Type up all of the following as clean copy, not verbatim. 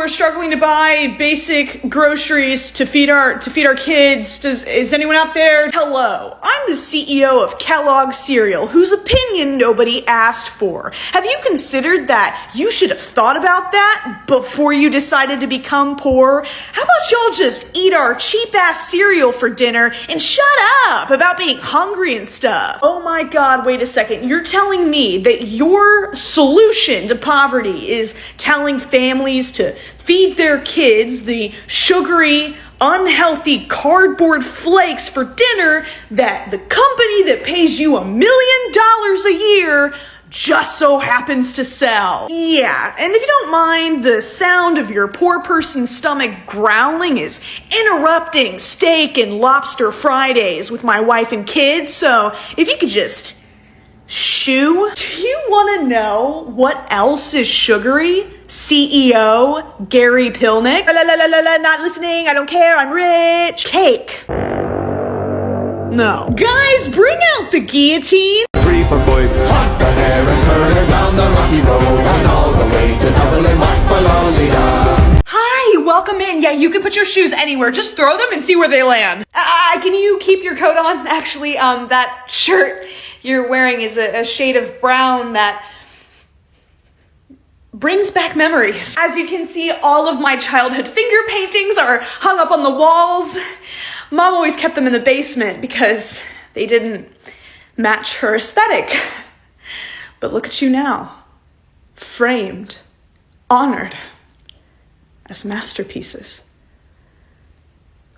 we're struggling to buy basic groceries to feed our kids. Is anyone out there? Hello, I'm the CEO of Kellogg's Cereal, whose opinion nobody asked for. Have you considered that you should have thought about that before you decided to become poor? How about y'all just eat our cheap-ass cereal for dinner and shut up about being hungry and stuff? Oh my God, wait a second. You're telling me that your solution to poverty is telling families to feed their kids the sugary, unhealthy cardboard flakes for dinner that the company that pays you $1 million a year just so happens to sell. Yeah, and if you don't mind, the sound of your poor person's stomach growling is interrupting steak and lobster Fridays with my wife and kids, so if you could just shoo. Do you want to know what else is sugary? CEO Gary Pilnick. Not listening, I don't care, I'm rich. Cake. No. Guys, bring out the guillotine. 3 for 5. Hunt the hare and turn her down the rocky road and all the way to Dublin, Wack-a-lolly-da. Hi, welcome in. Yeah, you can put your shoes anywhere. Just throw them and see where they land. Can you keep your coat on? Actually, that shirt you're wearing is a shade of brown that brings back memories. As you can see, all of my childhood finger paintings are hung up on the walls. Mom always kept them in the basement because they didn't match her aesthetic. But look at you now, framed, honored as masterpieces.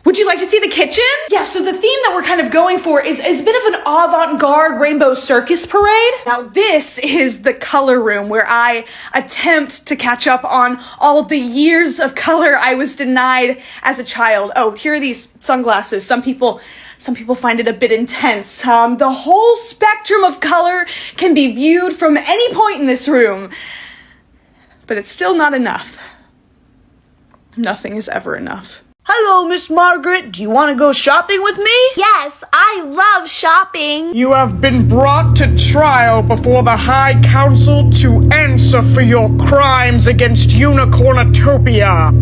Would you like to see the kitchen? Yeah, so the theme that we're kind of going for is a bit of an avant-garde rainbow circus parade. Now this is the color room where I attempt to catch up on all of the years of color I was denied as a child. Oh, here are these sunglasses. Some people find it a bit intense. The whole spectrum of color can be viewed from any point in this room, but it's still not enough. Nothing is ever enough. Hello, Miss Margaret. Do you want to go shopping with me? Yes, I love shopping. You have been brought to trial before the High Council to answer for your crimes against Unicornatopia.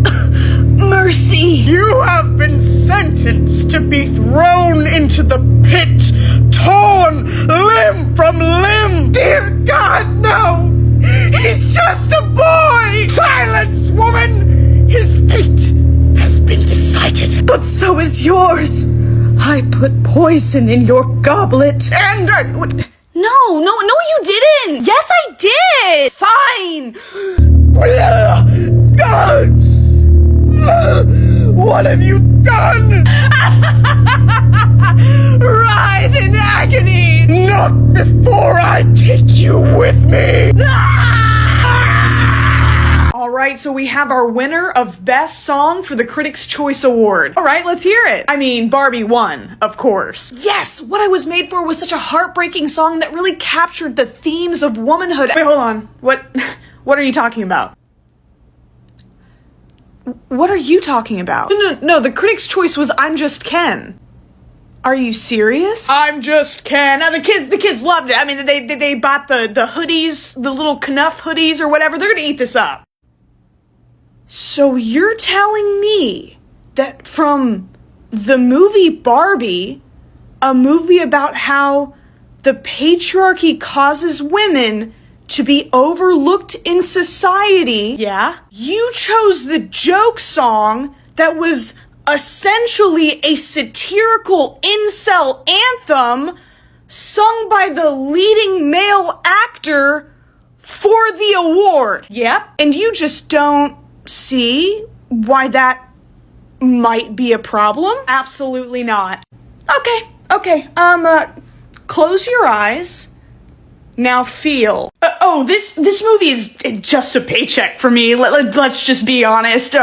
Mercy. You have been sentenced to be thrown into the pit, torn limb from limb. Dear God, no! He's just a boy! Silence, woman! His fate has been decided. But so is yours. I put poison in your goblet. And No, you didn't. Yes, I did. Fine. What have you done? Writhe in agony. Not before I take you with me. All right, so we have our winner of Best Song for the Critics' Choice Award. All right, let's hear it. I mean, Barbie won, of course. Yes, What I Was Made For was such a heartbreaking song that really captured the themes of womanhood. Wait, hold on. What are you talking about? What are you talking about? No, the Critics' Choice was I'm Just Ken. Are you serious? I'm Just Ken. Now, the kids loved it. I mean, they bought the hoodies, the little Knuff hoodies or whatever. They're gonna eat this up. So you're telling me that from the movie Barbie, a movie about how the patriarchy causes women to be overlooked in society, Yeah? you chose the joke song that was essentially a satirical incel anthem sung by the leading male actor for the award. Yep. And you just don't see why that might be a problem? Absolutely not. Okay. Close your eyes. Now feel. This movie is just a paycheck for me. Let's just be honest.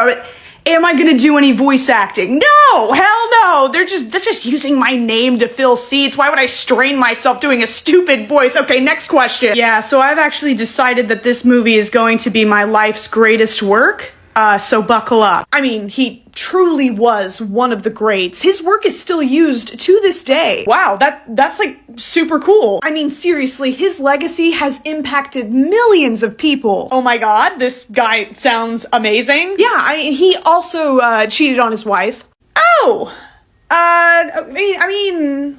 Am I gonna do any voice acting? No, hell no. They're just using my name to fill seats. Why would I strain myself doing a stupid voice? Okay, next question. Yeah, so I've actually decided that this movie is going to be my life's greatest work. so buckle up. I mean, he truly was one of the greats. His work is still used to this day. Wow, that's like super cool. I mean, seriously, his legacy has impacted millions of people. Oh my god, this guy sounds amazing. Yeah, he also cheated on his wife. Oh! I mean...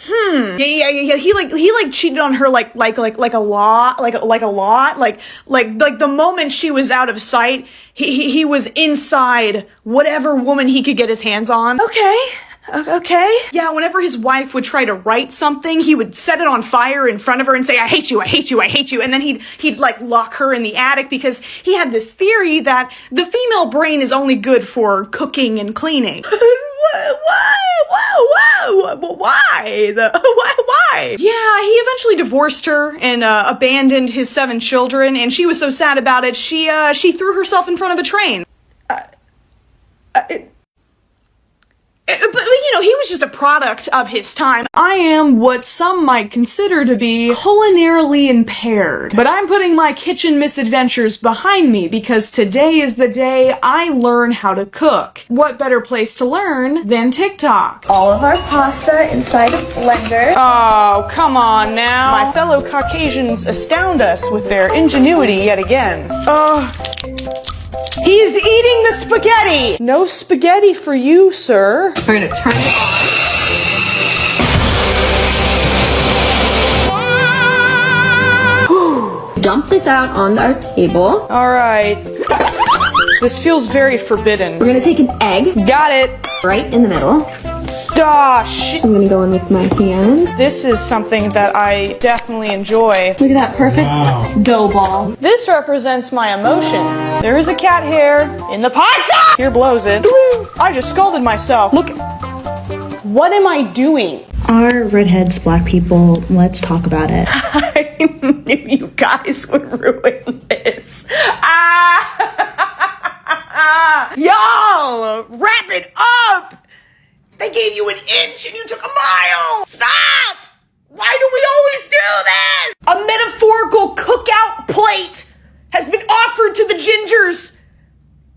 Yeah. He cheated on her like a lot. Like the moment she was out of sight, he was inside whatever woman he could get his hands on. Okay. Yeah, whenever his wife would try to write something, he would set it on fire in front of her and say, I hate you, and then he'd like lock her in the attic because he had this theory that the female brain is only good for cooking and cleaning. Why? Yeah, he eventually divorced her and abandoned his 7 children, and she was so sad about it, she threw herself in front of a train. But he was just a product of his time. I am what some might consider to be culinarily impaired. But I'm putting my kitchen misadventures behind me because today is the day I learn how to cook. What better place to learn than TikTok? All of our pasta inside a blender. Oh, come on now. My fellow Caucasians astound us with their ingenuity yet again. He's eating the spaghetti! No spaghetti for you, sir. We're gonna turn it on. Dump this out on our table. Alright. This feels very forbidden. We're gonna take an egg. Got it. Right in the middle. Gosh. I'm gonna go in with my hands. This is something that I definitely enjoy. Look at that perfect dough ball. This represents my emotions. There is a cat hair in the pasta! Here blows it. I just scalded myself. Look. What am I doing? Our redheads, black people, let's talk about it. I knew you guys would ruin this. Y'all, wrap it up! They gave you an inch and you took a mile! Stop! Why do we always do this? A metaphorical cookout plate has been offered to the Gingers,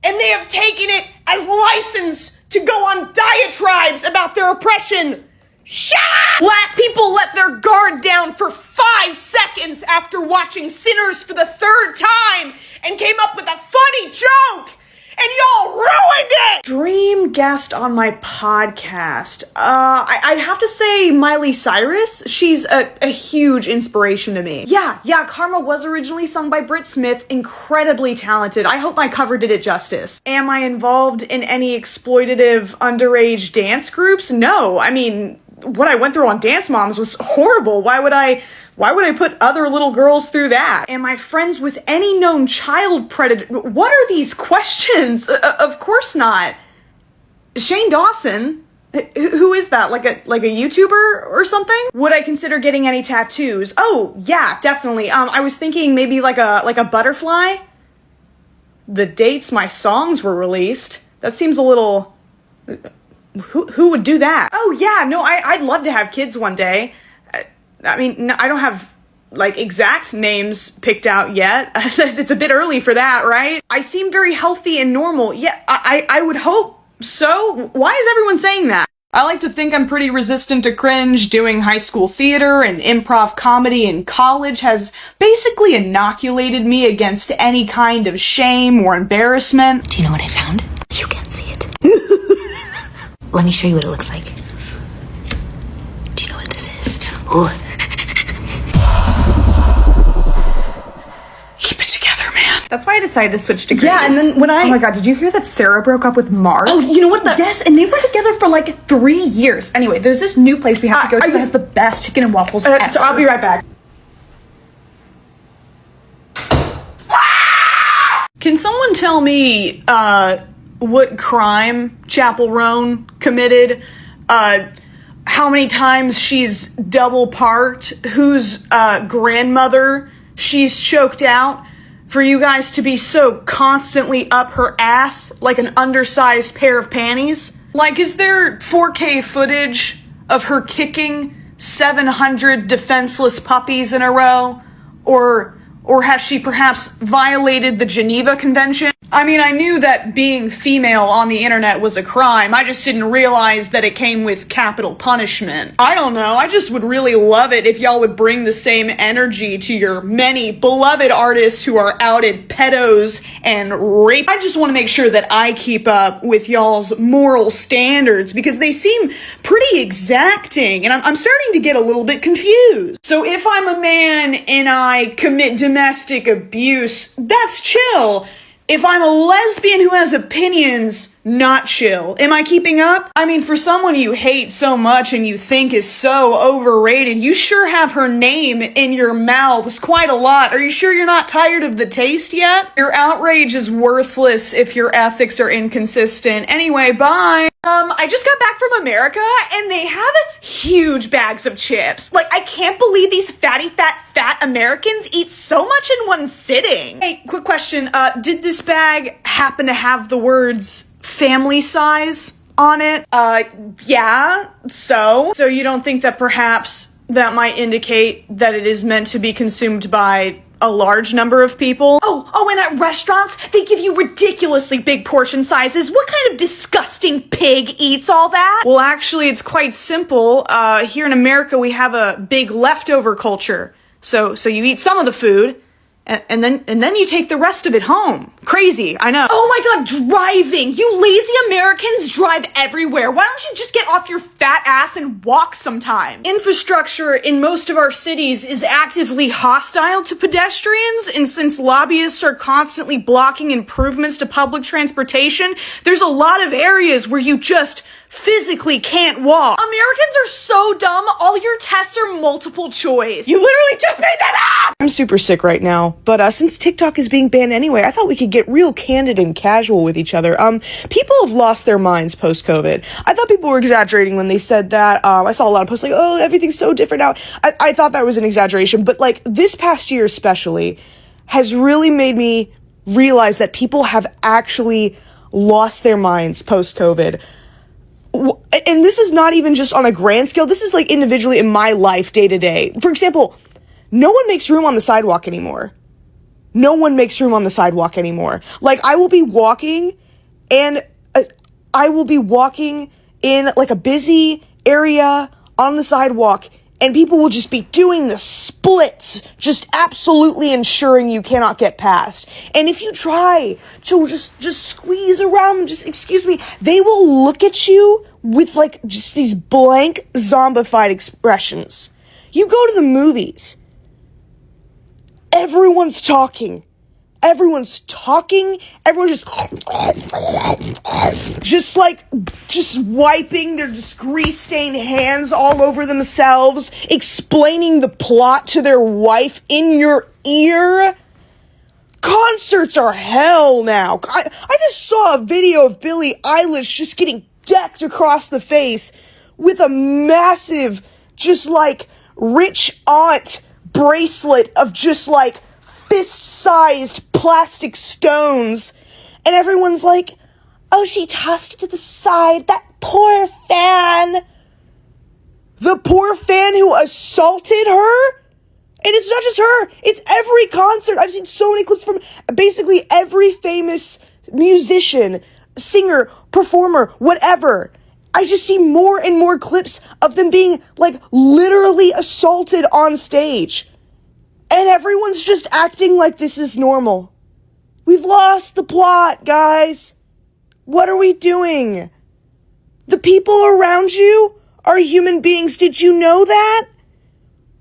and they have taken it as license to go on diatribes about their oppression. Shut up! Black people let their guard down for 5 seconds after watching Sinners for the 3rd time and came up with a funny joke! And y'all ruined it! Dream guest on my podcast. I'd have to say Miley Cyrus. She's a huge inspiration to me. Yeah, Karma was originally sung by Britt Smith. Incredibly talented. I hope my cover did it justice. Am I involved in any exploitative underage dance groups? No. I mean, what I went through on Dance Moms was horrible. Why would I put other little girls through that? Am I friends with any known child predator? What are these questions? Of course not. Shane Dawson? Who is that? Like a YouTuber or something? Would I consider getting any tattoos? Oh, yeah, definitely. I was thinking maybe like a butterfly. The dates my songs were released. That seems a little... Who would do that? Oh yeah, no, I'd love to have kids one day. I mean, I don't have, like, exact names picked out yet. It's a bit early for that, right? I seem very healthy and normal. Yeah, I would hope so. Why is everyone saying that? I like to think I'm pretty resistant to cringe. Doing high school theater and improv comedy in college has basically inoculated me against any kind of shame or embarrassment. Do you know what I found? You can't see it. Let me show you what it looks like. Do you know what this is? Ooh. Keep it together, man. That's why I decided to switch degrees. Yeah, and then when Oh my god, did you hear that Sarah broke up with Mark? Oh, you know what? Yes, and they were together for like 3 years. Anyway, there's this new place we have to go to that has the best chicken and waffles ever. So I'll be right back. Can someone tell me, what crime Chapel Roan committed? How many times she's double parked? Whose, grandmother she's choked out? For you guys to be so constantly up her ass like an undersized pair of panties? Like, is there 4K footage of her kicking 700 defenseless puppies in a row? Or Or has she perhaps violated the Geneva Convention? I mean, I knew that being female on the internet was a crime. I just didn't realize that it came with capital punishment. I don't know. I just would really love it if y'all would bring the same energy to your many beloved artists who are outed pedos and rape. I just want to make sure that I keep up with y'all's moral standards because they seem pretty exacting and I'm starting to get a little bit confused. So if I'm a man and I commit domestic abuse, that's chill. If I'm a lesbian who has opinions, not chill. Am I keeping up? I mean, for someone you hate so much and you think is so overrated, you sure have her name in your mouths quite a lot. Are you sure you're not tired of the taste yet? Your outrage is worthless if your ethics are inconsistent. Anyway, bye. I just got back from America and they have huge bags of chips. Like, I can't believe these fatty, fat Americans eat so much in one sitting. Hey, quick question. Did this bag happen to have the words family size on it? Yeah, so? So you don't think that perhaps that might indicate that it is meant to be consumed by a large number of people? Oh, and at restaurants, they give you ridiculously big portion sizes. What kind of disgusting pig eats all that? Well, actually, it's quite simple. Here in America, we have a big leftover culture. So you eat some of the food, and then you take the rest of it home. Crazy, I know. Oh my god, driving! You lazy Americans drive everywhere. Why don't you just get off your fat ass and walk sometime? Infrastructure in most of our cities is actively hostile to pedestrians, and since lobbyists are constantly blocking improvements to public transportation, there's a lot of areas where you just physically can't walk. Americans are so dumb, all your tests are multiple choice. You literally just made that up! I'm super sick right now, but since TikTok is being banned anyway, I thought we could get real candid and casual with each other. People have lost their minds post-COVID. I thought people were exaggerating when they said that. I saw a lot of posts like, oh, everything's so different now. I thought that was an exaggeration, but like this past year especially has really made me realize that people have actually lost their minds post-COVID. And this is not even just on a grand scale. This is like individually in my life day to day. For example, no one makes room on the sidewalk anymore. No one makes room on the sidewalk anymore. Like, I will be walking and I will be walking in like a busy area on the sidewalk and people will just be doing the splits, just absolutely ensuring you cannot get past. And if you try to just squeeze around, just excuse me, they will look at you with like just these blank zombified expressions. You go to the movies. Everyone's talking. Everyone's just wiping their just grease-stained hands all over themselves, explaining the plot to their wife in your ear. Concerts are hell now. I just saw a video of Billie Eilish just getting decked across the face with a massive, just like, rich aunt bracelet of just like fist-sized plastic stones, and everyone's like, oh, she tossed it to the side, that poor fan. The poor fan who assaulted her? And it's not just her, it's every concert. I've seen so many clips from basically every famous musician, singer, performer, whatever. I just see more and more clips of them being, like, literally assaulted on stage. And everyone's just acting like this is normal. We've lost the plot, guys. What are we doing? The people around you are human beings. Did you know that?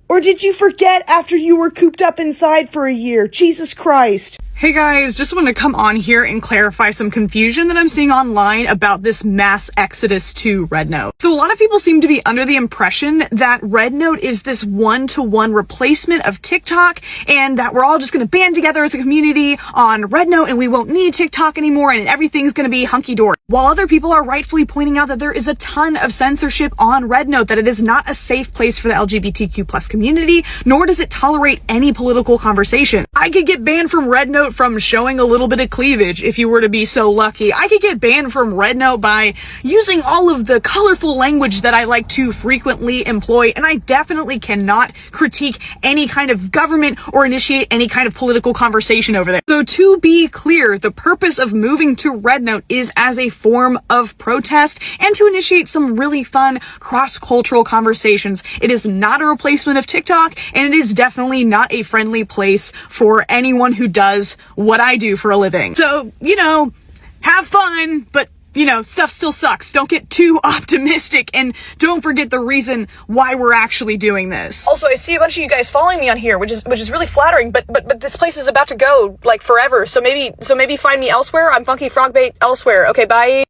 Or did you forget after you were cooped up inside for a year? Jesus Christ. Hey guys, just want to come on here and clarify some confusion that I'm seeing online about this mass exodus to Red Note. So a lot of people seem to be under the impression that Red Note is this one-to-one replacement of TikTok and that we're all just going to band together as a community on Red Note and we won't need TikTok anymore and everything's going to be hunky-dory. While other people are rightfully pointing out that there is a ton of censorship on Red Note, that it is not a safe place for the LGBTQ+ community, nor does it tolerate any political conversation. I could get banned from Red Note Note from showing a little bit of cleavage if you were to be so lucky. I could get banned from Red Note by using all of the colorful language that I like to frequently employ, and I definitely cannot critique any kind of government or initiate any kind of political conversation over there. So to be clear, the purpose of moving to Red Note is as a form of protest and to initiate some really fun cross-cultural conversations. It is not a replacement of TikTok, and it is definitely not a friendly place for anyone who does what I do for a living. So, you know, have fun, but you know, stuff still sucks. Don't get too optimistic, and don't forget the reason why we're actually doing this. Also, I see a bunch of you guys following me on here, which is really flattering, but this place is about to go like forever. So maybe find me elsewhere. I'm Funky Frogbait elsewhere. Okay, bye.